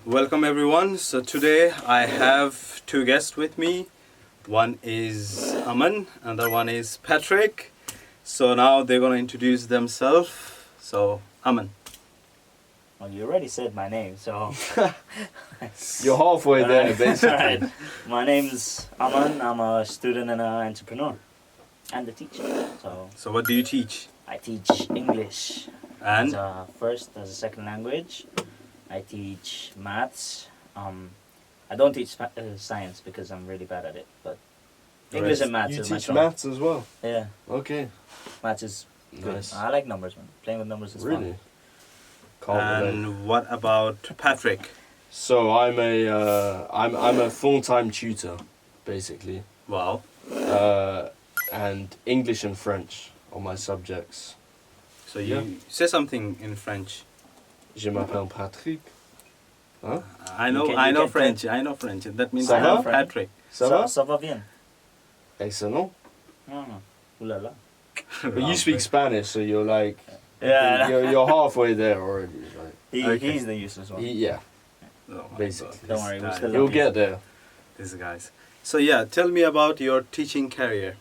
Welcome everyone. So today I have two guests with me. One is Aman, another one is Patrick. So now they're going to introduce themselves. So Aman. Well, you already said my name, so... You're halfway there, basically. Alright. My name's Aman. I'm a student and an entrepreneur. And a teacher. So what do you teach? I teach English And? as a second language. I teach maths. I don't teach science because I'm really bad at it, but English and maths You is my teach strong. maths as well? Yeah, Okay. maths is good. Nice. I like numbers, man. Playing with numbers is Really? fun. Can't relate. And what about Patrick? So I'm a full-time tutor, basically. Wow. And English and French are my subjects. So you say something in French. Je m'appelle Patrick. Huh? I know French. I know French. That means Ça I know va? Patrick. Ça va? Ça va bien. Excellent. Ooh la la. But you speak Spanish, so you're like... Yeah. You're halfway there already. Like, Okay. He's the useless one. yeah, Oh my Basically. God, Don't this worry, we'll guy. still- you'll get there. These guys. So yeah, tell me about your teaching career.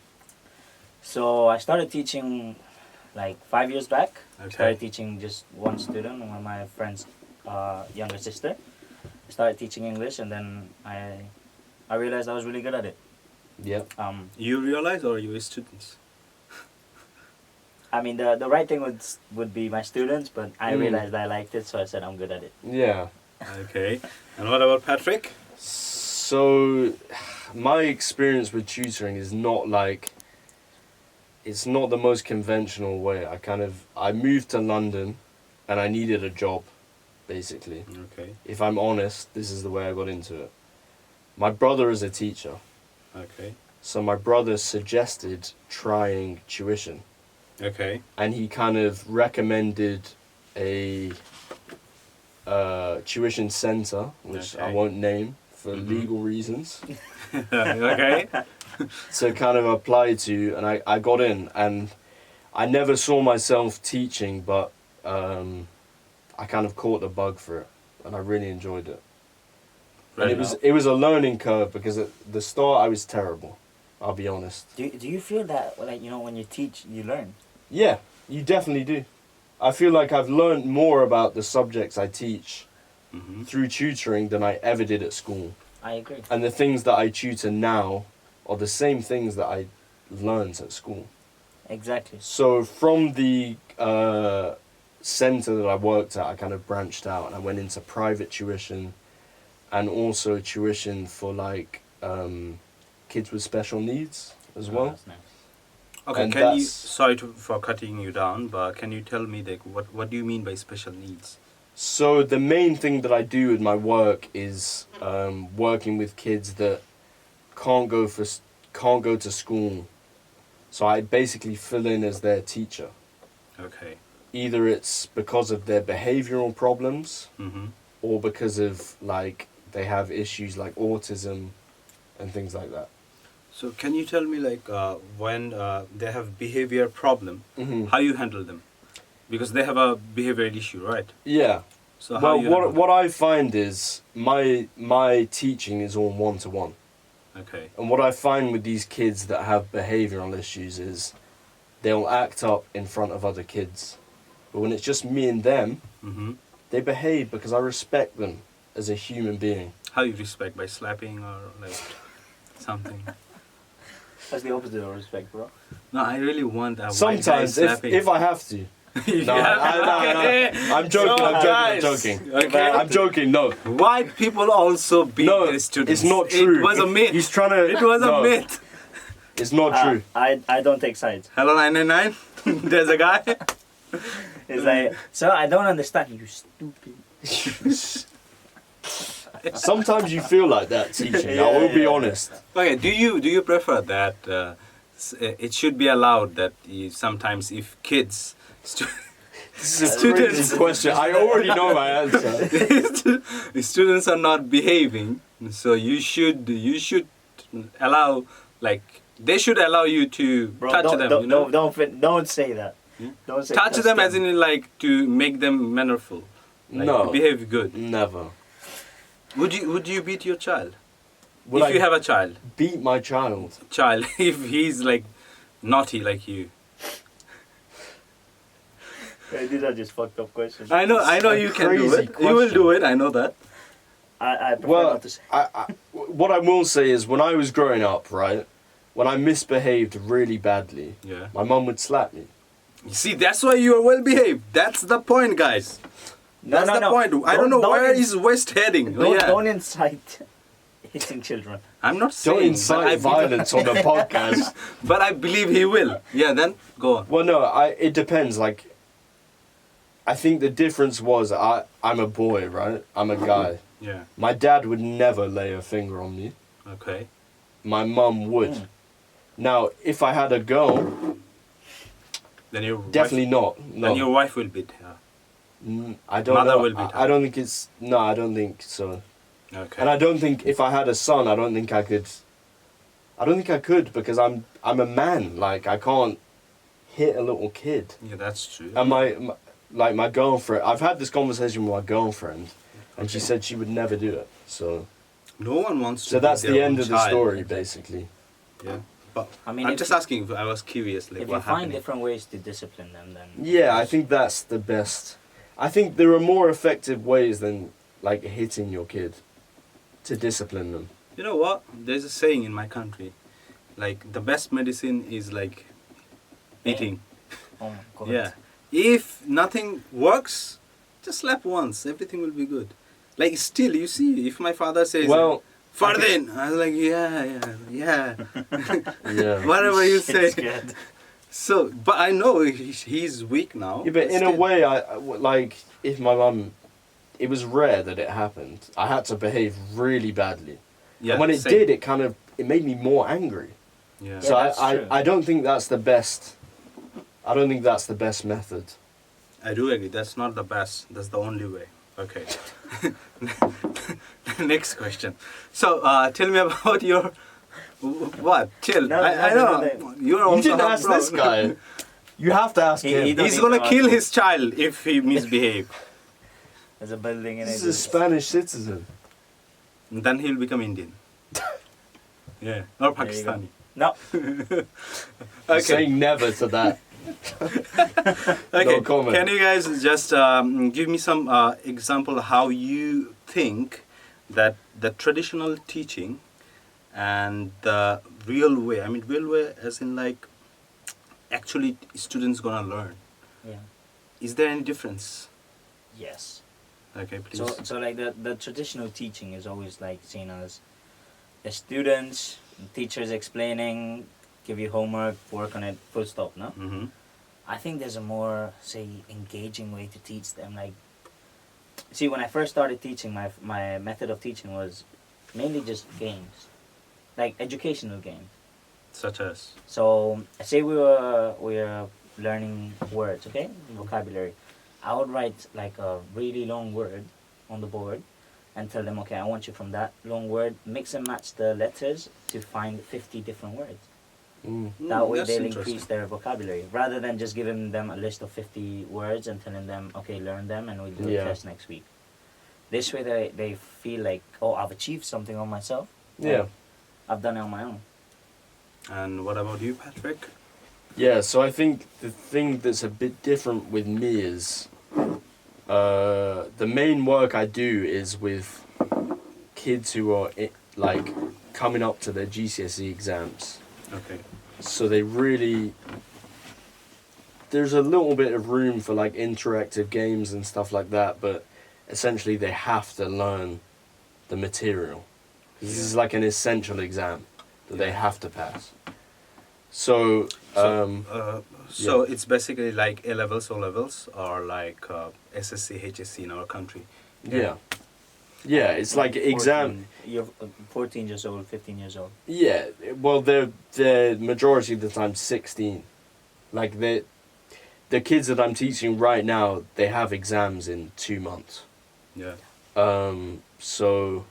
So I started teaching like 5 years back. Okay. Started teaching just one student, one of my friend's younger sister. I started teaching English, and then I realized I was really good at it. Yep. You realize, or you students? I mean, the right thing would be my students, but I realized I liked it, so I said I'm good at it. Yeah. Okay. And what about Patrick? So, my experience with tutoring is not like... It's not the most conventional way. I moved to London and I needed a job, basically. Okay. If I'm honest, this is the way I got into it. My brother is a teacher, Okay. so my brother suggested trying tuition. Okay. And he kind of recommended a tuition center, which I Okay. won't name for Mhm. legal reasons, Okay. to kind of apply to, and I got in, and I never saw myself teaching, but I kind of caught the bug for it, and I really enjoyed it. And it was a learning curve, because at the start I was terrible, I'll be honest. Do you feel that, like, you know, when you teach, you learn? Yeah, you definitely do. I feel like I've learned more about the subjects I teach Mm-hmm. through tutoring than I ever did at school. I agree. And the things that I tutor now are the same things that I learned at school. Exactly. So from the center that I worked at, I kind of branched out and I went into private tuition and also tuition for like kids with special needs as well. That's nice. Okay. And Can you? that's- Sorry for cutting you down, but can you tell me like what do you mean by special needs? So the main thing that I do with my work is working with kids that can't go to school. So I basically fill in as their teacher. Okay. Either it's because of their behavioral problems Mm-hmm. or because of like they have issues like autism and things like that. So can you tell me like when they have behavior problem, Mm-hmm. how you handle them? Because they have a behavioral issue, right? Yeah. So how Well, you handle what I find is my teaching is all one-to-one. them? Okay. And what I find with these kids that have behavioral issues is they'll act up in front of other kids. But when it's just me and them, Mm-hmm. they behave because I respect them as a human being. How you respect, by slapping or like something? That's the opposite of respect, bro. No, I really want a white guy Sometimes, slapping. if I have to. If No, you have- okay. I'm joking, So, I'm guys, joking. Okay. I'm joking, no. White people also beat No, their students. it's not true. It was a myth. He's trying to... It was no, a myth. It's not true. I don't take sides. Hello 999. There's a guy. It's like, so I don't understand, you stupid. Sometimes you feel like that teaching, I will be honest. Okay. Do you prefer that it should be allowed that sometimes if kids This is a Students. crazy question. I already know my answer. students are not behaving, so you should allow, like, they should allow you to Bro, touch don't, them, don't, you know? don't say that. Hmm? Don't say Touch them as in like to make them mannerful. Like, No. behave good. Never. Would you beat your child? Would if I you have a child, beat my child? if he's like naughty like you. These are just fucked up questions. I know a you can do crazy it. You will question. do it, I know that. I prefer Well, not to say. what I will say is when I was growing up, right, when I misbehaved really badly, Yeah. my mum would slap me. You see, that's why you are well behaved. That's the point, guys. No, That's no, the no. point. I don't know where ins- is West heading. Don't incite hitting children. I'm not Don't saying. incite violence on the podcast. But I believe he will. Yeah, then go on. Well, no, it depends. Like, I think the difference was I'm a boy, right? I'm a guy. Yeah. My dad would never lay a finger on me. Okay. My mum would. Mm. Now, if I had a girl, Then your definitely wife, not. No. Then your wife will beat her. I don't mother know. will beat her. I don't think it's. No, I don't think so. Okay. And I don't think if I had a son, I don't think I could. I don't think I could because I'm a man. Like I can't hit a little kid. Yeah, that's true. And my girlfriend. I've had this conversation with my girlfriend, and she said she would never do it. So No one wants to. so that's beat their the own end of the child. story, basically. Yeah. But I mean, I'm if just you- asking. I was curious, like If what you find happened. different ways to discipline them, then Yeah, I think that's the best. I think there are more effective ways than like hitting your kid to discipline them. You know what? There's a saying in my country, like the best medicine is like eating. Oh my god. Yeah. If nothing works, just slap once. Everything will be good. Like still, you see, if my father says, Well, Fardin, I was like, yeah. yeah. Whatever you say. Shit's good. So, but I know he's weak now. Yeah, but in a still. way, like if my mum, it was rare that it happened. I had to behave really badly, Yeah, and when it same. did, it made me more angry. Yeah. So that's true. I don't think that's the best. I don't think that's the best method. I do agree. That's not the best. That's the only way. Okay. Next question. So, tell me about your what? Chill. No, I no, know no. you're also You didn't half ask this brown. guy. You have to ask He him. don't He's need gonna to kill ask his child if he misbehave. There's a building in This is it. a Spanish citizen. And then he'll become Indian. Yeah, or There you go. Pakistani. No. I'm saying never to that. Okay. No comment. Can you guys just give me some example how you think that the traditional teaching and the real way, I mean real way as in like actually students gonna learn. Yeah. Is there any difference? Yes. Okay, please. So like the traditional teaching is always like seen as the students, teachers explaining, give you homework, work on it, full stop, no? Mm-hmm. I think there's a more, say, engaging way to teach them. Like, see, when I first started teaching, my method of teaching was mainly just games, like educational games. Such as? So, say we were learning words, okay, vocabulary. I would write like a really long word on the board and tell them, okay, I want you from that long word, mix and match the letters to find 50 different words. That way that's they'll interesting. increase their vocabulary, rather than just giving them a list of 50 words and telling them, okay, learn them and we'll do Yeah. a test next week. This way they feel like, oh, I've achieved something on myself. Yeah. I've done it on my own. And what about you, Patrick? Yeah, so I think the thing that's a bit different with me is the main work I do is with kids who are like coming up to their GCSE exams. Okay. So they really, there's a little bit of room for like interactive games and stuff like that, but essentially they have to learn the material. This is like an essential exam that they have to pass. So, So it's basically like A levels, O levels, or like SSC, HSC in our country. yeah. Yeah, it's like exam. You're 14 years old, 15 years old. Yeah, well, they're majority of the time 16. Like the kids that I'm teaching right now, they have exams in 2 months. Yeah. So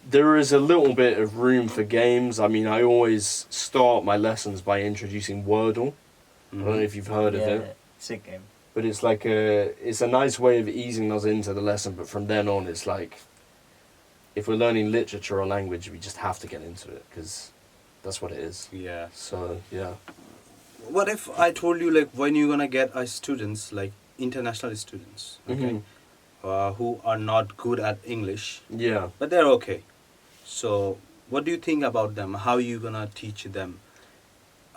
there is a little bit of room for games. I mean, I always start my lessons by introducing Wordle. I don't know if you've heard of it, Sick game. but it's like it's a nice way of easing us into the lesson. But from then on, it's like if we're learning literature or language, we just have to get into it because that's what it is. Yeah. So yeah. What if I told you like when you're gonna get students like international students, okay, who are not good at English, Yeah. but they're okay. So what do you think about them? How you gonna teach them?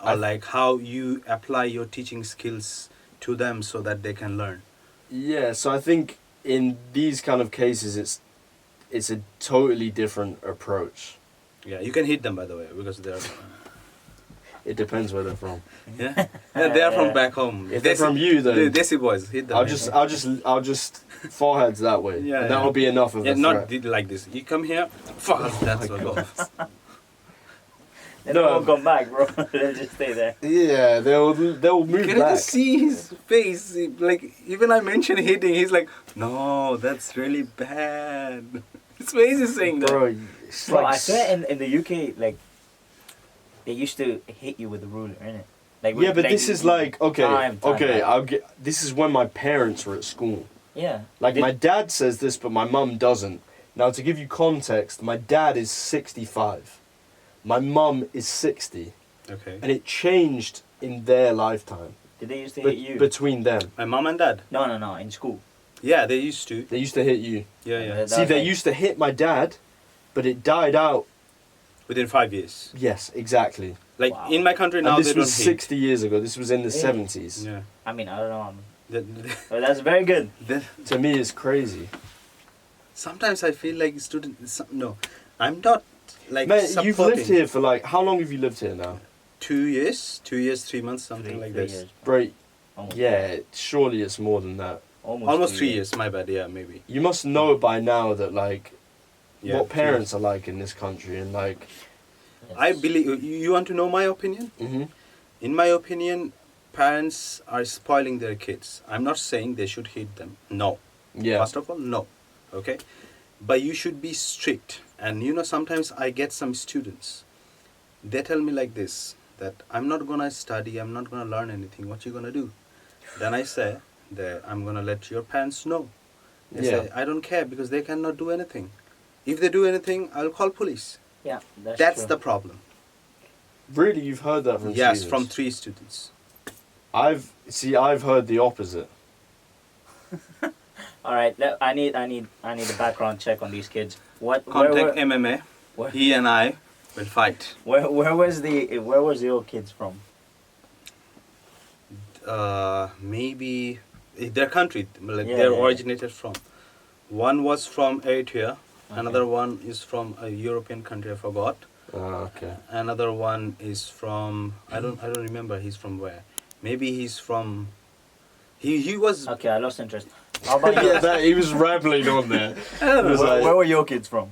Or like how you apply your teaching skills to them so that they can learn? Yeah, so I think in these kind of cases, it's a totally different approach. Yeah, you can hit them by the way because they're It depends where they're from. yeah, they're from back home. If they're from you, then Desi boys, hit them. I'll just foreheads that way. Yeah, and that'll be enough of yeah, a not threat. like this. You come here, fuck. That's what goes. They No. won't come back, bro. They'll just stay there. Yeah, they'll move Can I back. just see his face? Like even I mentioned hitting, he's like, no, that's really bad. His face is saying that. Bro, it's Bro, like I swear in the UK, like, they used to hit you with a ruler, innit? Like, yeah, but like, this is like okay, time, okay. time. This is when my parents were at school. Yeah. Like Did- my dad says this, but my mum doesn't. Now to give you context, my dad is 65, my mum is 60, Okay. and it changed in their lifetime Did they used to hit you? between them. My mom and dad. No, in school. Yeah, they used to. They used to hit you. Yeah, yeah. That See, was they like- used to hit my dad, but it died out. Within 5 years. Yes, exactly. Like Wow. in my country now, And this they was don't hate. 60 years ago. This was in the Yeah. 70s. Yeah. I mean, I don't know. The- But that's very good. To me, it's crazy. sometimes I feel like students. No, I'm not like. Man, you've supporting. lived here for like, how long have you lived here now? 2 years, 2 years, 3 months, something Three- like three this. years. Bro, Almost. yeah, surely it's more than that. Almost 3 years. years. My bad. Yeah, maybe. You must know by now that like, Yeah, what 2 parents are like in this country and like, Yes. I believe. You want to know my opinion? In my opinion, parents are spoiling their kids. I'm not saying they should hit them. No. yeah. First of all, no. Okay? But you should be strict. And you know, sometimes I get some students. They tell me like this, that I'm not going to study, I'm not going to learn anything. What you going to do? Then I say that I'm going to let your parents know. They Yeah. say, I don't care because they cannot do anything. If they do anything, I'll call police. Yeah, That's true. the problem. Really, you've heard that from Yes, students? from 3 students. I've heard the opposite. All right, I need a background check on these kids. Contact MMA. where- He and I will fight. where was your kids from? Maybe their country, like Yeah, they're yeah, yeah. originated from. One was from Eritrea, Okay. another one is from a European country, I forgot. Okay. Another one is from I don't remember he's from where. Maybe he's from he was Okay, I lost interest. How about Yeah, he was rambling on there. It was like- where were your kids from?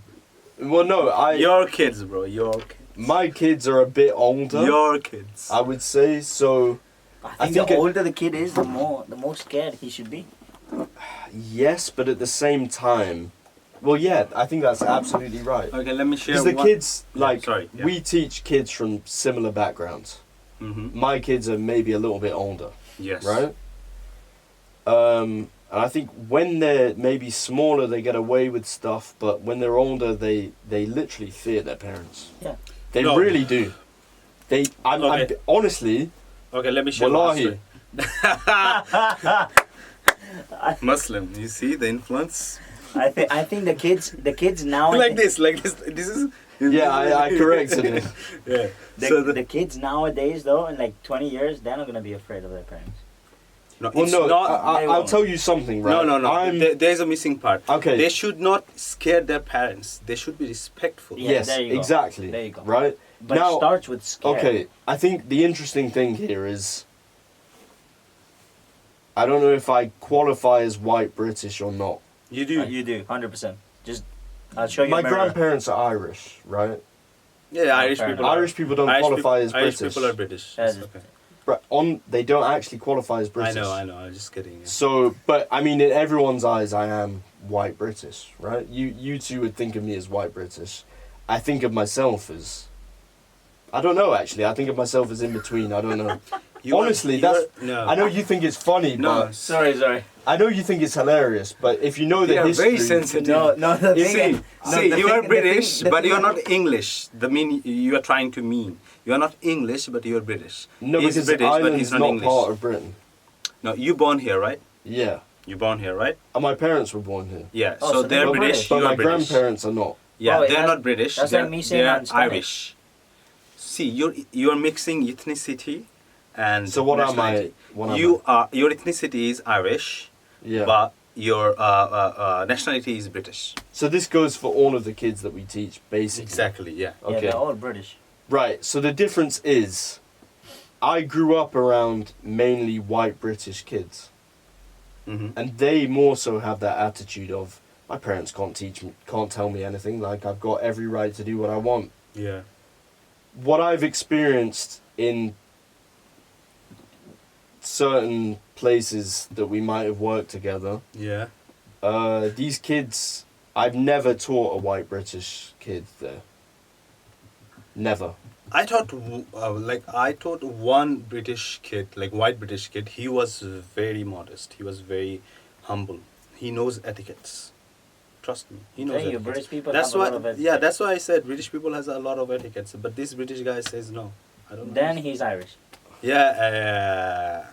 Well, no, your kids, bro, your kids. my kids are a bit older. Your kids. I would say so. I think think the it- older the kid is, the more scared he should be. Yes, but at the same time, well, yeah, I think that's absolutely right. Okay, let me share Because the one. kids, like, sorry, yeah. we teach kids from similar backgrounds. Mm-hmm. My kids are maybe a little bit older, Yes. right? And I think when they're maybe smaller, they get away with stuff, but when they're older, they literally fear their parents. Yeah. They No. really do. I'm Okay. honestly, Okay, let me share one wallahi, story. Muslim, you see the influence? I think the kids now like this. This is. yeah, I corrected it. Yeah. The, so the kids nowadays though in like 20 years they're not gonna be afraid of their parents. no, Well, it's no, not. they I'll won't. tell you something, right? No. I'm, There's a missing part. Okay. They should not scare their parents. They should be respectful. Yeah, yes, there you go. exactly. There you go. Right? But Now- it starts with scare. Okay, I think the interesting thing here is I don't know if I qualify as white British or not. You do. You do 100%. Just I'll show you. My a mirror. grandparents are Irish, right? Yeah, Irish Fair people. enough. Are, Irish people don't Irish qualify peop- as Irish British. people are British. That It's is- okay. They don't actually qualify as British. I know. I'm just kidding. Yeah. So, but I mean, in everyone's eyes, I am white British, right? You two would think of me as white British. I think of myself as, I don't know actually. I think of myself as in between. I don't know. You are- Honestly, you are- that's. no. I know you think it's funny, No. but Sorry. I know you think it's hilarious, but if you know They the are history, very sensitive. No, the You thing. see, you are British, but you are not. not English. The mean you are trying to mean. You are not English, but you are British. no, He's because British, but Ireland's he's not, not English. part of Britain. No, you born here, right? Yeah, You born here, right? and my parents were born here, Yeah. Oh, so so they're they're British. but You my are British. grandparents are not. Yeah, Oh, they're that's- not British. that's they're, like me saying they're I'm Spanish. Irish. See, you're mixing ethnicity and So what am I? nationality. What am You are your ethnicity is Irish, Yeah. but your nationality is British. So this goes for all of the kids that we teach, basically. Exactly. Yeah. Yeah, Okay. they're all British. Right. So the difference is, I grew up around mainly white British kids, Hmm. and they more so have that attitude of, my parents can't tell me anything. Like, I've got every right to do what I want. Yeah. What I've experienced in certain places that we might have worked together, Yeah. these kids, I've never taught a white British kid there. Never. I taught I taught one British kid, like white British kid. He was very modest. He was very humble. He knows etiquettes. Trust me, he knows Tell you, etiquettes. British people That's have a why. lot of etiquette. Yeah, that's why I said British people has a lot of etiquettes. But this British guy says no. I don't know. Then he's Irish. Yeah.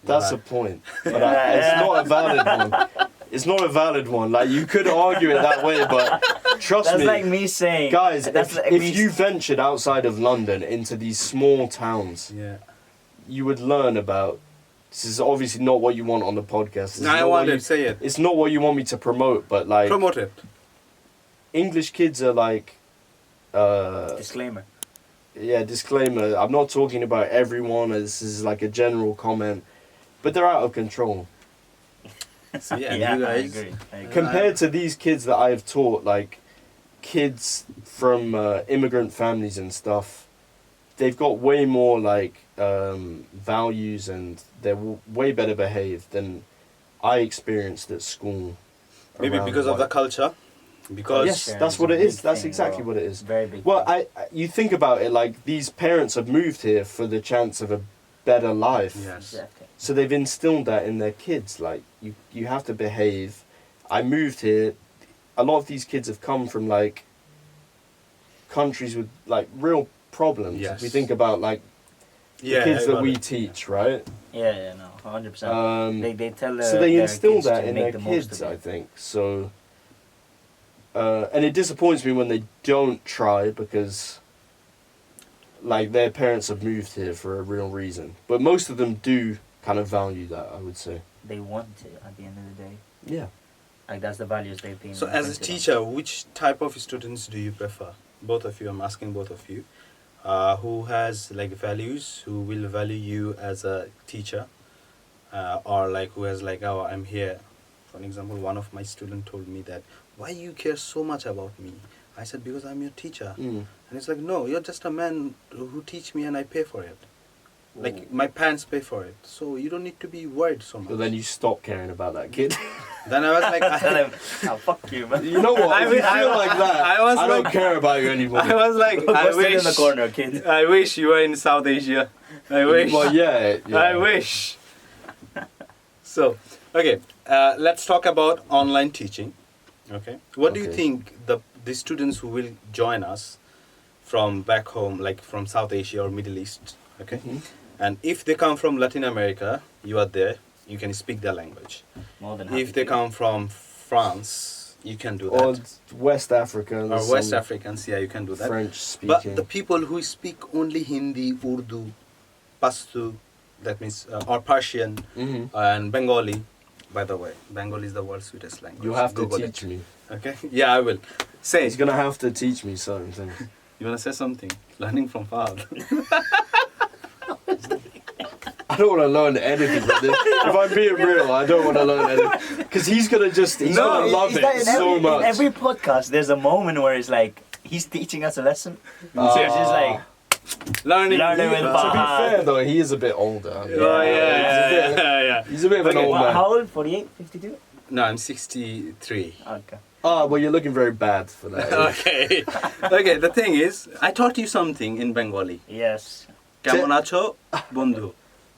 That's a point. But it's not a valid one. It's not a valid one. Like, you could argue it that way, but trust That's me, like me saying. guys, that's like if me you ventured outside of London into these small towns, Yeah. you would learn about. This is obviously not what you want on the podcast. It's I not what wanted you- to say it. It's not what you want me to promote, but like, Promote it. English kids are like, Disclaimer. yeah, disclaimer. I'm not talking about everyone. This is like a general comment, but they're out of control. So, yeah, Yeah, you guys. I agree. I agree. Compared to these kids that I have taught, like kids from immigrant families and stuff, they've got way more like values, and they're way better behaved than I experienced at school. Maybe around because of the white- culture. Because Yes, Culture that's is what a it is. big That's thing, exactly bro. what it is. Very big. Well, thing. you think about it, like these parents have moved here for the chance of a better life. Yes. Exactly. So they've instilled that in their kids. Like, you have to behave. I moved here. A lot of these kids have come from like countries with like real problems. Yes. If we think about like the Yeah. kids I that got we it. teach, right? Yeah, no, 100%. They tell So they their instill kids that to in make their the most kids, of I it. think. So, and it disappoints me when they don't try, because like their parents have moved here for a real reason. But most of them do kind of value that, I would say. They want it at the end of the day. Yeah. Like, that's the values they've been. So, as a imprinted on. teacher, which type of students do you prefer? Both of you. I'm asking both of you. Who has like values? Who will value you as a teacher? Or like who has like, oh, I'm here. For an example, one of my students told me that, why you care so much about me? I said, because I'm your teacher. Mm. And it's like, no, you're just a man who teach me and I pay for it. Ooh. Like my parents pay for it. So you don't need to be worried so much. But then you stop caring about that kid. Then I was like, Tell him, oh, fuck you, man. You know what? I If you mean, feel like that, I was don't like- care about you anymore. I was like, Go I sit wish. in the corner, kid. I wish you were in South Asia. I wish. Well, yeah. I wish. So, okay, let's talk about online teaching. Okay, what do you Okay. think the students who will join us from back home, like from South Asia or Middle East, okay, Mhm. and if they come from Latin America, you are there, you can speak their language. More than happy If they to. come from France, you can do Or that. West Africa. Or West Africans, yeah, you can do that. French But speaking. the people who speak only Hindi, Urdu, Pashto, that means, or Persian Mhm. and Bengali, by the way, Bengali is the world's sweetest language. You have to Google teach it. me. Okay? Yeah, I will. Say, He's gonna have to teach me certain things. you want to say something? Learning from Fahad. I don't want to learn anything. But if I'm being real, I don't want to learn anything because he's gonna No, love Is it that in so much. In every podcast, there's a moment where it's like, he's teaching us a lesson. Ah. So it's just like, Learning. Learning with To be Fahad. fair though, he is a bit older. Oh, Yeah, yeah. He's a bit of an Okay. old man. how old? 48? 52? No, I'm 63. Okay. Ah, well, you're looking very bad for that. Okay. Okay, the thing is, I taught you something in Bengali. Yes. Kemon acho, bondhu.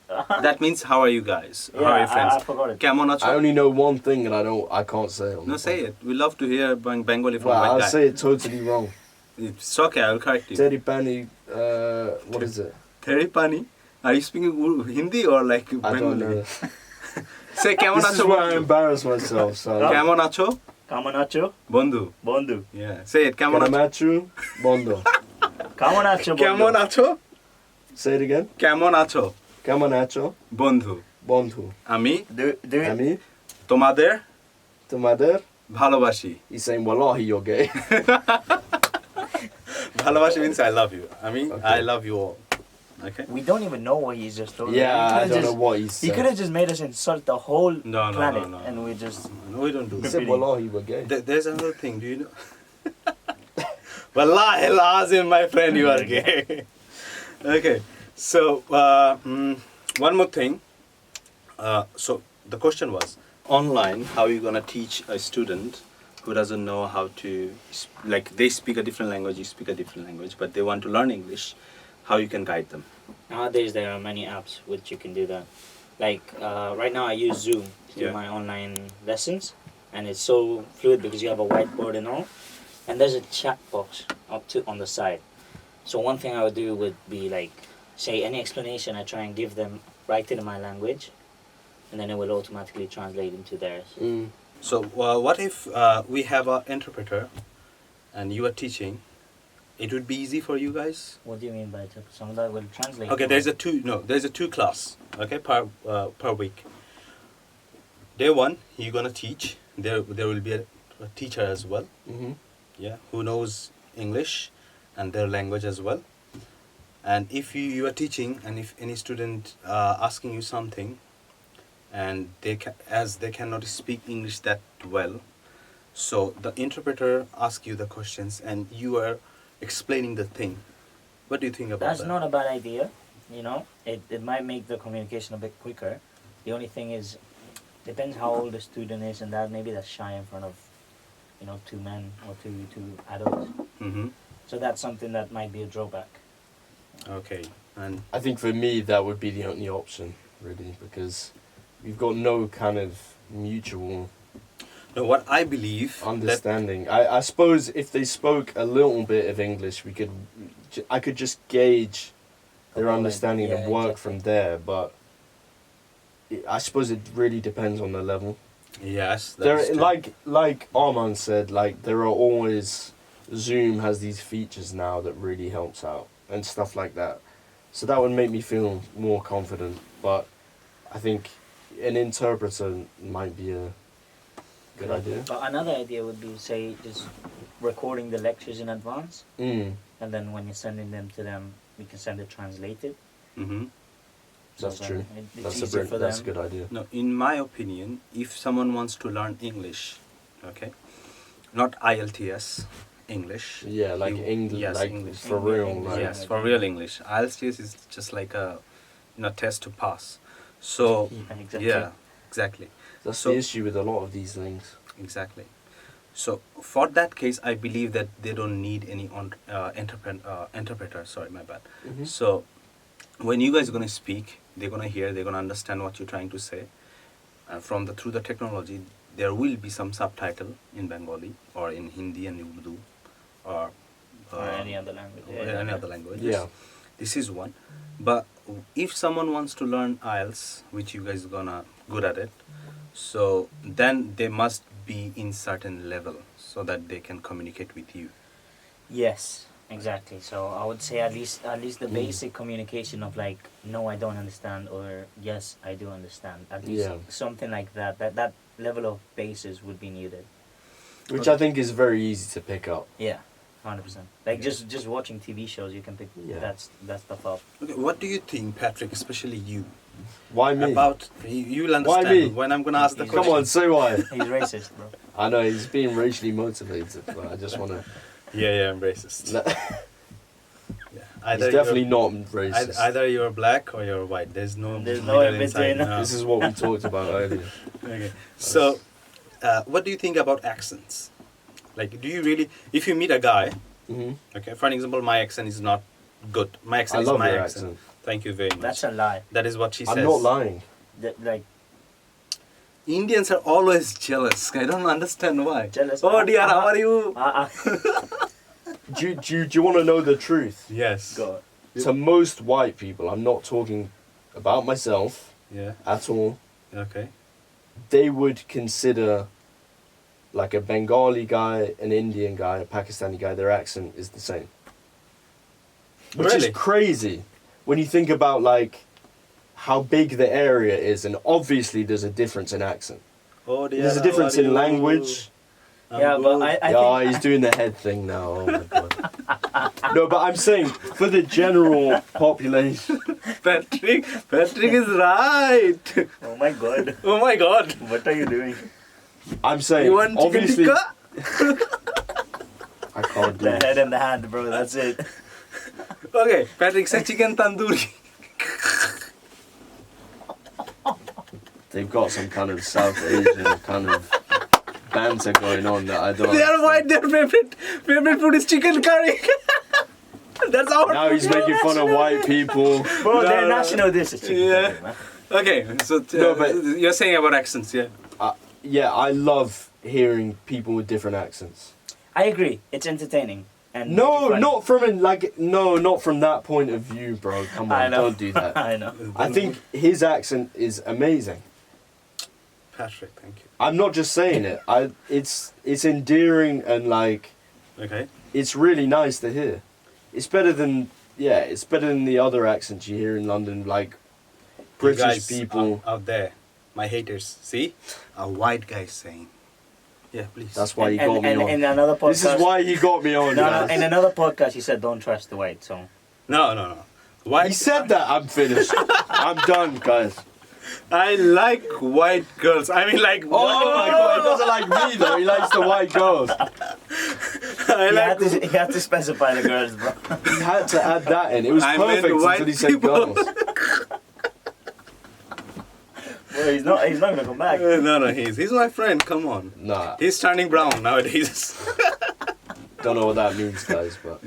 That means how are you guys? Yeah, How are your friends? I forgot it. Kemon acho? I only know one thing and I can't say it. No, say it. We love to hear Bengali from Well, white I'll guy. say it totally wrong. It's okay, I'll correct you. Teddy Penny, what is it? Teri pani. Are you speaking Hindi or like I don't Bengali? know. Say Kemon This is acho? where I embarrass myself, so. Kemon acho? Kamanacho, Bondhu. Bondu. Yeah. Say it. Kemon acho? Kanamachu, Bondo. Kamanacho, Kemon acho? Say it again. Kemon acho? Kamanacho, বন্ধু Bondhu. আমি Do it. Ami, তোমাদের Tomader. ভালোবাসি He's saying, Wallahi, you're gay. ভালোবাসি means I love you. I Okay. love you all. Okay? We don't even know what he's just told. Yeah, I He don't know just, what he said. He could have just made us insult the whole No, planet, no. and we just. No, we don't do He that. said, Wallahi, we're gay. There's another thing, do you know? Wallahi lazim, my friend, you are gay. Okay, so one more thing. So the question was, online, how are you going to teach a student who doesn't know how to, like they speak a different language, you speak a different language, but they want to learn English, how you can guide them? Nowadays, there are many apps which you can do that. Like right now, I use Zoom to do Yeah. my online lessons, and it's so fluid because you have a whiteboard and all, and there's a chat box on the side. So one thing I would do would be like, say any explanation, I try and give them right in my language, and then it will automatically translate into theirs. Mm. So what if we have an interpreter and you are teaching? It would be easy for you guys? What do you mean by it? Some that will translate. Okay, to there's my- a two class, okay, per week. Day one, you're gonna teach. There will be a teacher as well, Mm-hmm. yeah, who knows English and their language as well. And if you are teaching, and if any student asking you something, and as they cannot speak English that well, so the interpreter asks you the questions, and you are explaining the thing. What do you think about That's that? not a bad idea. You know, it might make the communication a bit quicker. The only thing is, depends how old the student is, and that maybe that's shy in front of, you know, two men or two adults. Mm-hmm. So that's something that might be a drawback. Okay, and I think for me, that would be the only option, really, because we've got no kind of mutual no, what I believe that understanding. I suppose if they spoke a little bit of English, I could just gauge their Okay, understanding yeah, and work exactly. from there. But I suppose it really depends on the level. yes, There, that's true. like Arman said, like there are always Zoom has these features now that really helps out and stuff like that. So that would make me feel more confident. But I think an interpreter might be a good idea. But another idea would be, say, just recording the lectures in advance, Mm. and then when you're sending them to them, we can send it translated. Mm-hmm. That's then true. It's That's easier for that's a them. good idea. No, in my opinion, if someone wants to learn English, okay, not IELTS, English. Yeah, like English, yes, like English. for English, real. English, Like, Yes, for real English. IELTS is just like a, test to pass. So Yeah, exactly. yeah, exactly. That's So- the issue with a lot of these things. Exactly. So for that case, I believe that they don't need any interpreter. Sorry, my bad. Mhm. So when you guys are gonna speak, they're gonna hear, they're gonna understand what you're trying to say. Through the technology, there will be some subtitle in Bengali or in Hindi and Urdu, or Or any other language. or any other language. Yeah. This is one. But if someone wants to learn IELTS, which you guys are gonna good at it, so then they must be in certain level so that they can communicate with you. Yes, exactly. So I would say at least the Mm. basic communication of like, no, I don't understand, or yes, I do understand. At least Yeah. something like that. That level of basis would be needed. Which I think is very easy to pick up. Yeah, 100%. Like just watching TV shows, you can pick Yeah. that stuff up. Okay, what do you think, Patrick, especially you, Why me? about you'll understand me? when I'm gonna ask the Come question. Come on, say why. He's racist, bro. I know he's being racially motivated, but I just want to. Yeah, I'm racist. Yeah. He's definitely not racist. Either you're black or you're white. There's no There's no in inside. between. No. This is what we talked about earlier. Okay. So, what do you think about accents? Like, do you really, if you meet a guy, Hmm. okay, for an example, my accent is not good. My accent I is love my your accent. accent. Thank you very much. That's a lie. That is what she says. I'm not lying. Like Indians are always jealous. I don't understand why. jealous. Oh dear, how are you? Do you want to know the truth? Yes. Go. To most white people, I'm not talking about myself Yeah. at all. Okay. They would consider like a Bengali guy, an Indian guy, a Pakistani guy, their accent is the same. Which Really? is crazy when you think about like how big the area is, and obviously there's a difference in accent. Oh dear. There's a how difference are in you? language. I'm Yeah, but good. I Oh, think he's doing the head thing now. Oh my god. No, but I'm saying for the general population. Patrick is right. oh my god. Oh my god. What are you doing? I'm saying You want chicken obviously tikka? I can't do The it. head and the hand, bro. That's it. Okay, Patrick said chicken tandoori. They've got some kind of South Asian kind of banter going on that I don't. They are white. Their favorite food is chicken curry. That's our. Now he's making fun of white people. Bro, No, their no. national dish is chicken Yeah. curry, man. Okay, so No, but- you're saying about accents, yeah? Yeah, I love hearing people with different accents. I agree. It's entertaining. And No, funny. not from that point of view, bro. Come I on, know. don't do that. I know. I think his accent is amazing. Patrick, thank you. I'm not just saying it. It's endearing and like Okay. it's really nice to hear. It's better than the other accents you hear in London, like You British guys people. out there, my haters, see? A white guy saying. Yeah, please. That's why he and, got me and, on. in another podcast. This is why he got me on. No, guys. in another podcast, he said don't trust the white. So No. White. He said that. I'm finished. I'm done, guys. I like white girls. I mean, like. Oh my god, he doesn't like me though. He likes the white girls. I you like. have to specify the girls, bro. He had to add that in. It was I meant perfect white until he said people. girls. Well, he's not gonna come back. No, he's my friend. Come on. Nah, He's turning brown nowadays. don't know what that means, guys. But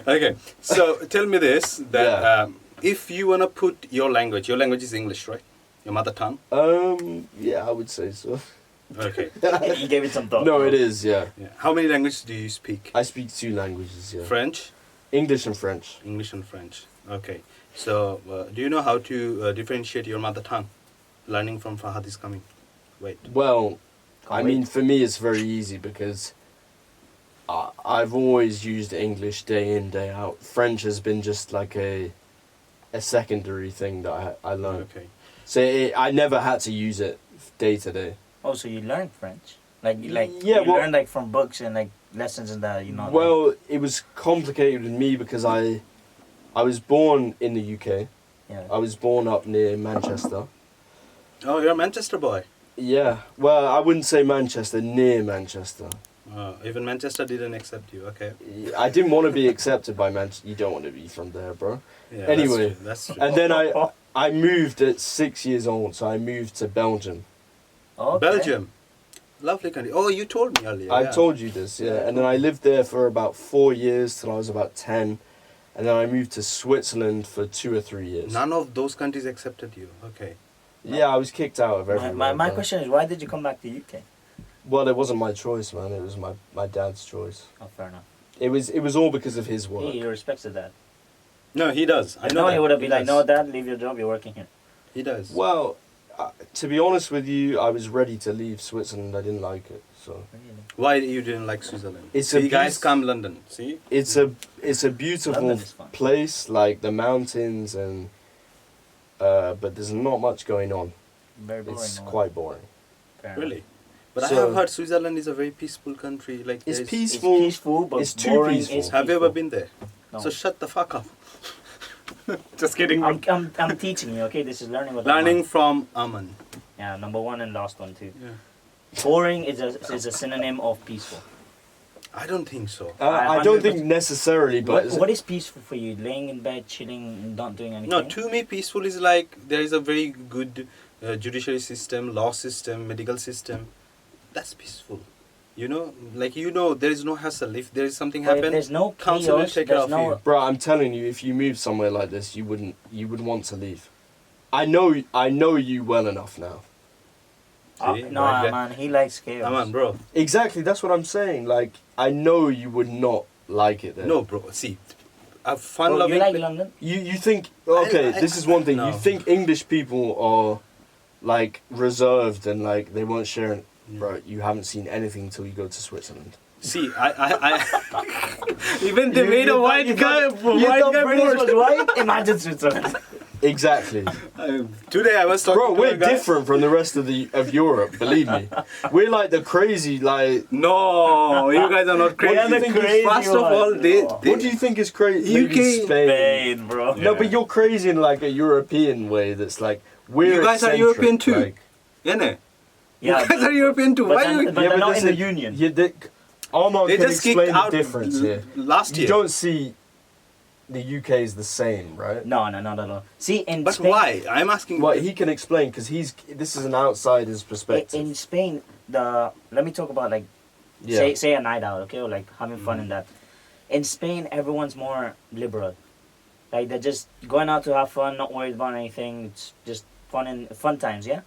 Okay, so tell me this: that Yeah. if you wanna put your language is English, right? Your mother tongue. yeah, I would say so. Okay. He gave it some thought. No, it is. Yeah, Yeah. How many languages do you speak? I speak 2 languages. Yeah, French, English and French. English, and French. Okay. So, do you know how to differentiate your mother tongue? Learning from Fahad is coming. Wait. Well, Can't I mean, for me, it's very easy because I've always used English day in, day out. French has been just like a secondary thing that I learned. Okay. So I never had to use it day to day. Oh, so you learned French? Like Yeah, you well- learned like from books and like lessons and that, you know? Well, it was complicated with me because I was born in the UK. yeah. I was born up near Manchester. Oh, you're a Manchester boy. Yeah, well, I wouldn't say Manchester, near Manchester. Even Manchester didn't accept you. Okay. I didn't want to be accepted by Manchester. You don't want to be from there, bro. Yeah. Anyway, that's true. And then I moved at 6 years old, so I moved to Belgium. Okay. Belgium, lovely country. Oh, you told me earlier. I yeah. told you this, yeah. And then I lived there for about 4 years till I was about 10. And then I moved to Switzerland for 2 or 3 years. None of those countries accepted you. Okay. Yeah, I was kicked out of everywhere. My but- question is, why did you come back to UK? Well, it wasn't my choice, man. It was my dad's choice. Oh, fair enough. It was all because of his work. He respects that. No, he does. I know. No, that. he would have been like, does. no, Dad, leave your job. You're working here. He does. Well, to be honest with you, I was ready to leave Switzerland. I didn't like it, so Really? Why you didn't like Switzerland? It's See, a guys, beast- come London. See. it's a beautiful London is fun. place, like the mountains and. But there's not much going on. Very boring. It's no? quite boring. Fair enough. Really. But I So- have heard Switzerland is a very peaceful country. Like It's there's- It's peaceful. peaceful, but It's too boring peaceful. is Have you ever peaceful. been there? No. So shut the fuck up. Just kidding. I'm teaching you, okay? This is learning with Learning Aman. from Aman. Yeah, number one and last one too. Yeah. Boring is a synonym of peaceful. I don't think so. I don't think necessarily, but What is peaceful for you? Laying in bed, chilling, not doing anything? No, to me, peaceful is like there is a very good judiciary system, law system, medical system. That's peaceful. You know, like there is no hassle. If there is something But if happen, there's no council will chaos, take it there's off no. you. Bro, I'm telling you, if you move somewhere like this, you would want to leave. I know you well enough now. See, No, right there. man, he likes chaos. Come on, bro. Exactly, that's what I'm saying. Like, I know you would not like it there. No, bro. See, a fun Bro, loving. you like London? You think, okay, this is one thing. no. You think English people are, like, reserved and, like, they won't share it. Bro, you haven't seen anything until you go to Switzerland. See, I even they made a white guy. You thought British was white? Imagine Switzerland. Exactly. Today I was talking Bro, to we're a guy. different from the rest of Europe, believe me. We're like the crazy, like... No, you guys are not crazy. What do you think is crazy First of all, ones, they, bro. they What do you think is crazy? Maybe UK. Spain, bro. No, Yeah. but you're crazy in like a European way that's like, we're You guys are eccentric, European too. Like, yeah, no. Yeah, You guys are European too. but Why then- you? but they're not in the listen, union. Armand They can just kicked explain the out difference here. last You year. don't see the UK is the same, right? No, not at all. See, in But Spain, why? I'm asking. Well, he can explain because this is an outsider's perspective. in Spain, let me talk about like Yeah. say a night out, okay, or like having fun in that. In Spain, everyone's more liberal. Like they're just going out to have fun, not worried about anything. It's just fun times, yeah.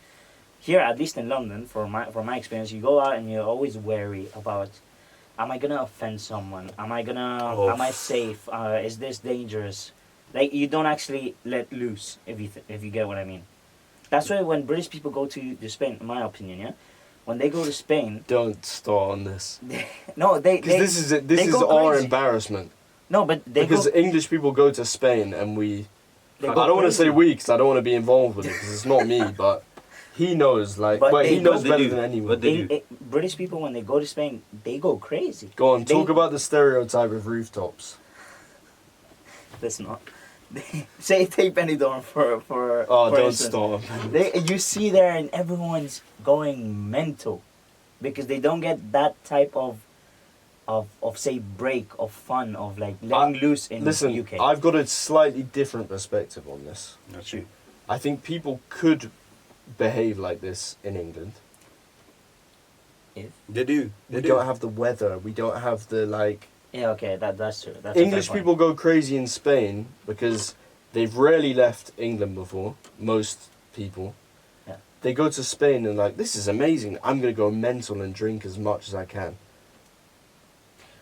Here, at least in London, from my experience, you go out and you're always wary about, am I gonna offend someone? Am I safe? Is this dangerous? Like you don't actually let loose if you get what I mean. That's why when British people go to Spain, in my opinion, yeah, when they go to Spain, Don't start on this. no, they Because this they is go our crazy. embarrassment. No, but they Because go. English people go to Spain and They I go don't want to say crazy. we because I don't want to be involved with it because it's not me, but he knows, like, But well, they he knows go- better they do. than anyone. But they do. British people when they go to Spain, they go crazy. Go on, They- talk about the stereotype of rooftops. Let's not. Say take Benidorm for Oh, for don't instance. stop. You see there and everyone's going mental because they don't get that type of say break of fun of like letting loose in Listen, the UK. I've got a slightly different perspective on this. That's you. I think people could behave like this in England. They do. They We do. don't have the weather. We don't have the, like... Yeah, okay, that's true. That's a English fair point. people go crazy in Spain because they've rarely left England before. Most people. Yeah. They go to Spain and like, this is amazing. I'm going to go mental and drink as much as I can.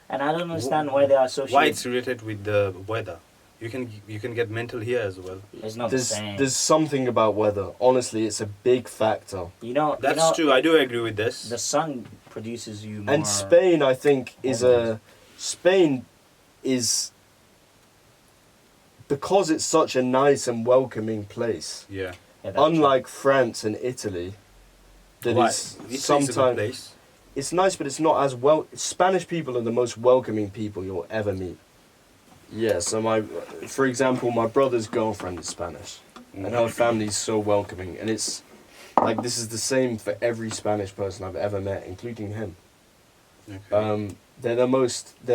And I don't understand why they are so. Why it's related with the weather? You can get mental here as well. It's not There's the same. there's something about weather. Honestly, it's a big factor. You know, That's true. I do agree with this. the sun produces you more. And Spain, I think, Spain is, because it's such a nice and welcoming place. Yeah. Yeah, that's Unlike France and Italy, that Why? is Italy's a good sometimes place. it's nice, but it's not as well. Spanish people are the most welcoming people you'll ever meet. Yeah. So for example, my brother's girlfriend is Spanish, and her family's so welcoming, and it's like this is the same for every Spanish person I've ever met, including him. Okay. They're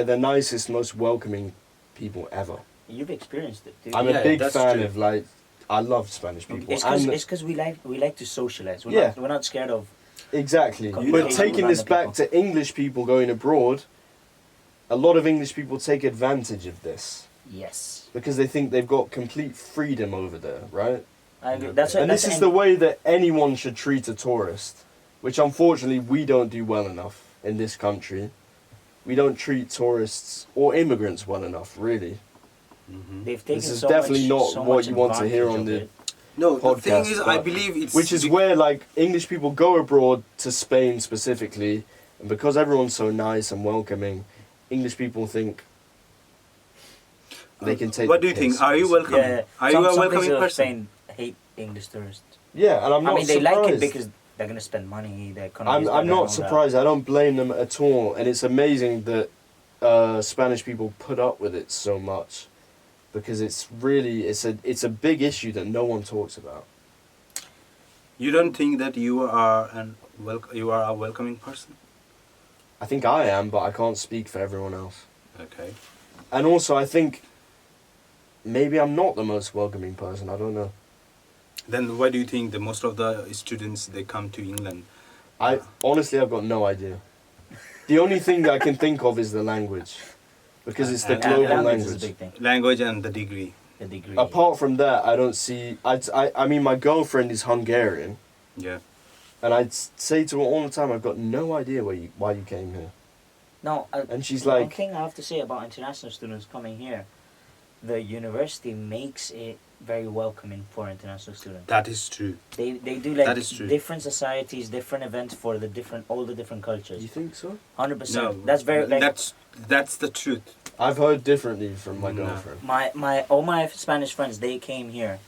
the nicest, most welcoming people ever. true. You've experienced it, dude. I'm Yeah, a big that's fan true. of like, I love Spanish people. It's And- because we like to socialize. Yeah. We're not scared of. exactly. Communicating But with taking this random back to English people going abroad, a lot of English people take advantage of this Yes. because they think they've got complete freedom over there, right? I agree. Okay. That's what, And this is the way that anyone should treat a tourist, which unfortunately we don't do well enough in this country. We don't treat tourists or immigrants well enough, really. They've taken This is so definitely much, not so what much you want to hear advantage on of the it. No, the thing podcast, is, I but- believe it's Which is where like English people go abroad to Spain specifically, and because everyone's so nice and welcoming, English people think they can take. What do the you think? piss, Are you basically. welcoming? Are you a some welcoming places of person? Spain hate English tourists. Yeah, and I'm not I mean, they surprised. like it because they're gonna spend money. Their economy is I'm better and all not that. surprised. I don't blame them at all, and it's amazing that Spanish people put up with it so much, because it's a big issue that no one talks about. You don't think that you are a welcoming person? I think I am, but I can't speak for everyone else. Okay. And also, I think maybe I'm not the most welcoming person. I don't know. Then why do you think that most of the students they come to England? Honestly, I've got no idea. The only thing that I can think of is the language, because it's the And global language is a language. big thing. Language and the degree. The degree. Apart from that, I don't see. I mean, my girlfriend is Hungarian, Yeah. and I'd say to her all the time, "I've got no idea why you came here." No, And she's one like, thing I have to say about international students coming here, the university makes it very welcoming for international students. That is true. They do like That is true. different societies, different events for all the different cultures. "You think so?" 100%. No, That's very like that's the truth. I've heard differently from my No. girlfriend. all my Spanish friends, they came here,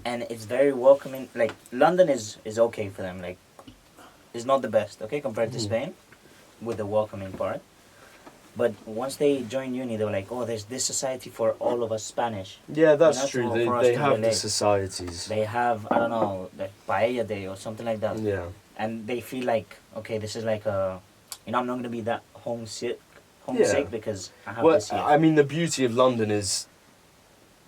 and it's very welcoming. Like London is okay for them. Like, it's not the best, okay, compared to Mhm. Spain, with the welcoming part. But once they join uni, they were like, oh, there's this society for all of us Spanish. Yeah, that's That's true. all They for us they to have the relate. societies. They have, I don't know, like Paella Day or something like that. Yeah. And they feel like, okay, this is like I'm not going to be that homesick Yeah. because I have Well, this here. I mean, the beauty of London is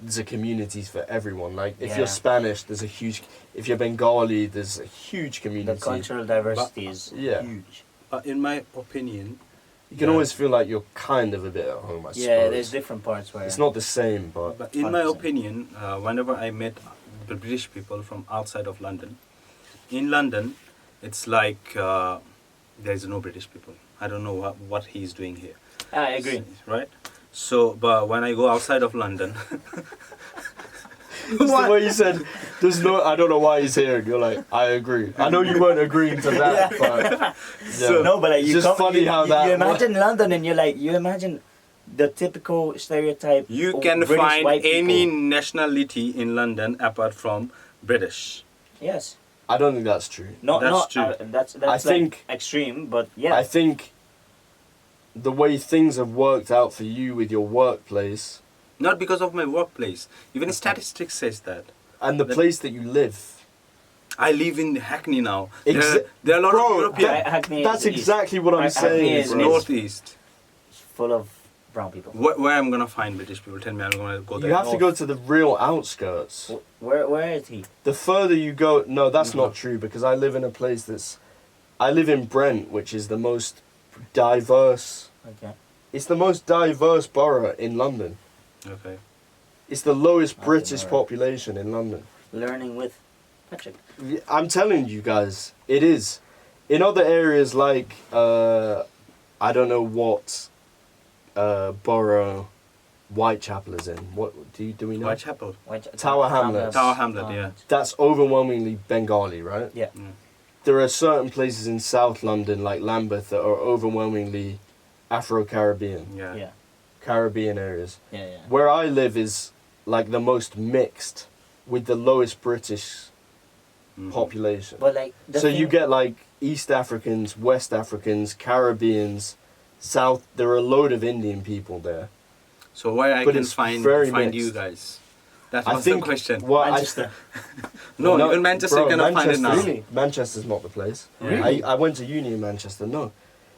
there's a communities for everyone. Like, if Yeah. you're Spanish, there's a huge. If you're Bengali, there's a huge The community. cultural diversity is Yeah. huge. But in my opinion, You can always feel like you're kind of a bit at home. I suppose. Yeah, there's different parts where It's not the same, but but in my 100%. opinion, whenever I met the British people from outside of London, in London, it's like there's no British people. I don't know what he's doing here. I agree. Right? So, but when I go outside of London, it's the way you said. There's no. I don't know why he's here. And you're like, I agree. I know you weren't agreeing to that, but yeah. No, but like It's you just come, funny you, how you, that. you imagine London and you imagine the typical stereotype. you of can British find white people. any nationality in London apart from British. Yes. I don't think that's true. No, That's not true. that's I think- like extreme, but yeah. I think the way things have worked out for you with your workplace Not because of my workplace. Even statistics says that. and the That- place that you live. I live in Hackney now. Exa- There are a lot Bro, of European. Hackney is That's east. exactly what I'm Hackney saying. is It's bro. northeast. full of brown people. Where I'm gonna find British people? Tell me, I'm gonna go there. You have to go to the real outskirts. Where is he? The further you go, no, that's Mhm. not true because I live in a place that's. I live in Brent, which is the most diverse. Okay. It's the most diverse borough in London. Okay. It's the lowest I British didn't know that. population in London. Learning with Patrick. I'm telling you guys, it is. In other areas like, I don't know what borough Whitechapel is in. What do we know? Whitechapel. Tower Hamlets. Tower Hamlet, yeah. That's overwhelmingly Bengali, right? Yeah. Mm. There are certain places in South London, like Lambeth, that are overwhelmingly Afro-Caribbean, Yeah. Yeah. Caribbean areas. Yeah. Yeah. Where I live is like the most mixed, with the lowest British Mhm. population. But like the So thing, you get like East Africans, West Africans, Caribbeans, South. There are a load of Indian people there. So where I But can it's find very you mixed. guys? That I was think the question. Well, Manchester. No, even Manchester bro, you cannot find it now. Manchester- Manchester's not the place. Really? I went to uni in Manchester. No,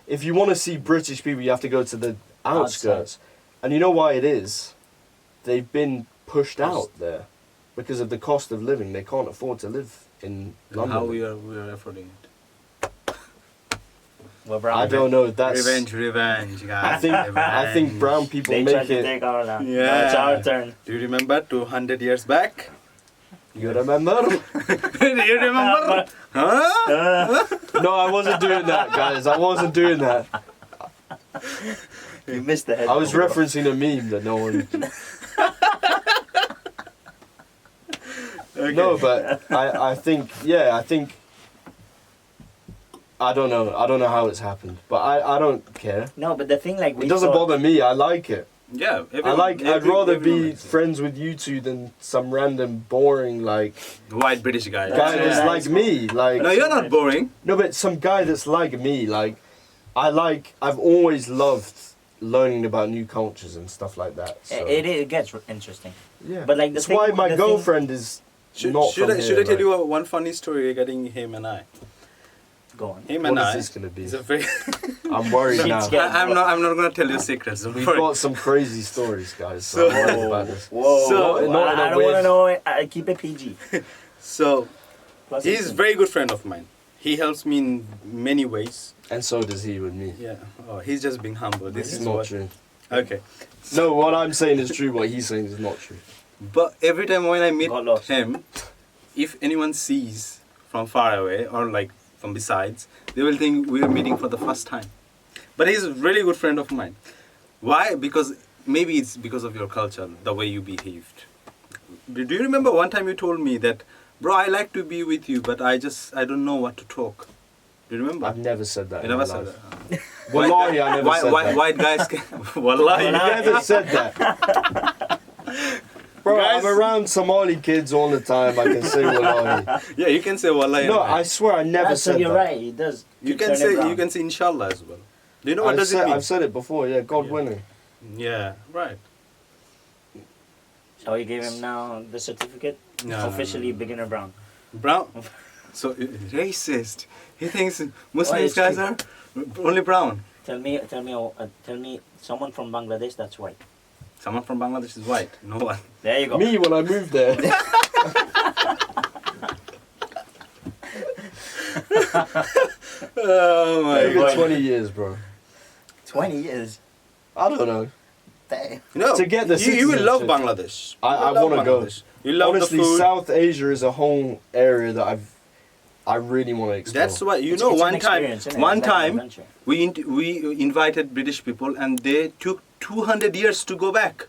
if you want to see British people, you have to go to the outskirts. And you know why it is? They've been pushed out there because of the cost of living. They can't afford to live in London. How we are affording it? We're brown. I don't know. That's Revenge, guys. I think brown people They tried make to it. take our land. Yeah. Now it's our turn. Do you remember 200 years back? You remember? Do you remember? Huh? No, I wasn't doing that, guys. I wasn't doing that. You missed the head. I was referencing a meme that no one. Okay. No, but I think I don't know how it's happened, but I don't care. No, but the thing like we It doesn't saw- bother me. I like it. Yeah. I'd rather be everyone likes it. friends with you two than some random boring like White British guy. guy That's that's right. like me. Like No, you're not boring. no, but some guy that's like me. Like I've always loved learning about new cultures and stuff like that. So. It gets interesting. Yeah. But like the That's thing, why my the thing- girlfriend is not Should from I here, tell like- you one funny story regarding him and I? Go on. Him What and is I. this gonna be? Is a very. I'm worried Shit's now. getting- I'm not gonna tell you secrets. Don't We've worry. got some crazy stories, guys. So, So- I'm worried about this. Whoa. So- whoa, not in a I don't weird- want to know it. I keep it PG. So Plus he's a 18. very good friend of mine. He helps me in many ways. And so does he with me. Yeah. Oh, he's just being humble. This It's is not what. true. Okay. No, what I'm saying is true. What he's saying is not true. But every time when I meet Got lost. him, if anyone sees from far away or like from besides, they will think we are meeting for the first time. But he's a really good friend of mine. Why? Because maybe it's because of your culture, the way you behaved. Do you remember one time you told me that, bro, I like to be with you, but I don't know what to talk. Do you remember? I've never said that. You in never my said life. that. Wallahi, I never said that. White guys can... Wallahi. I never said that. Bro, Guys- I'm around Somali kids all the time. I can say wallahi. Yeah, you can say wallahi. No, anyway. I swear I never So said you're that. right. He does. You keep can turning say around. you can say inshallah as well. Do you know what I've does said, it mean? I've said it before. Yeah, God Yeah. willing. Yeah, right. So you gave him now the certificate. No, Officially no, no. beginner brown. Brown. So racist. He thinks Muslims it's guys true. are only brown. Tell me, someone from Bangladesh that's white. Someone from Bangladesh is white. No one. There you go. Me when I moved there. Oh my Maybe god. 20 years, bro. 20 years. I don't know. Damn. No. To get the you will love citizenship. Bangladesh. I You will love wanna go. Bangladesh. You love Honestly, the food. South Asia is a whole area that I really want to explore. That's why It's an experience, isn't it? one It's like an time adventure. we invited British people and they took 200 years to go back.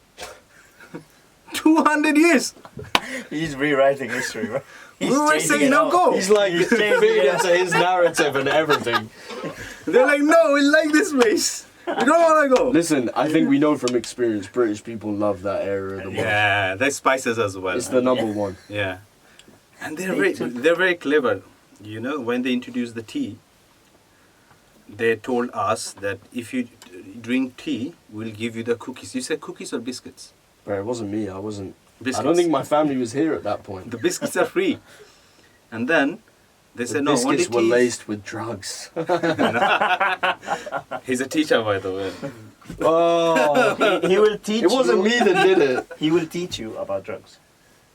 200 years. He's rewriting history, bro. We were saying no go. He's like He's changing big it. into his narrative and everything. They're like, no, we like this place. We don't want to go. Listen, I think we know from experience, British people love that area the most. Yeah, they spices as well. It's the number one. Yeah, and They took- they're very clever. You know, when they introduced the tea, they told us that if you drink tea, we'll give you the cookies. You said cookies or biscuits? Bro, it wasn't me. I wasn't. Biscuits. I don't think my family was here at that point. The biscuits are free. And then they The said no. Only biscuits were tea. laced with drugs. He's a teacher, by the way. Oh, He will teach it wasn't you. me that did it. He will teach you about drugs.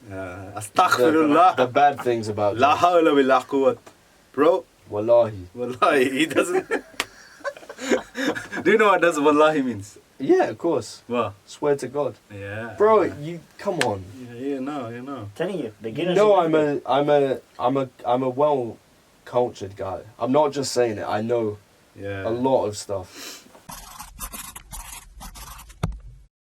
Astaghfirullah. The bad things about La drugs. hawla wa la quwwat. Bro, Wallahi. wallahi, he doesn't. Do you know what does wallahi means? Yeah, of course. Well, Swear to God. yeah. Bro, you come on. Yeah, you know. Telling you, You beginners. know I'm a well cultured guy. I'm not just saying it. I know Yeah. a lot of stuff.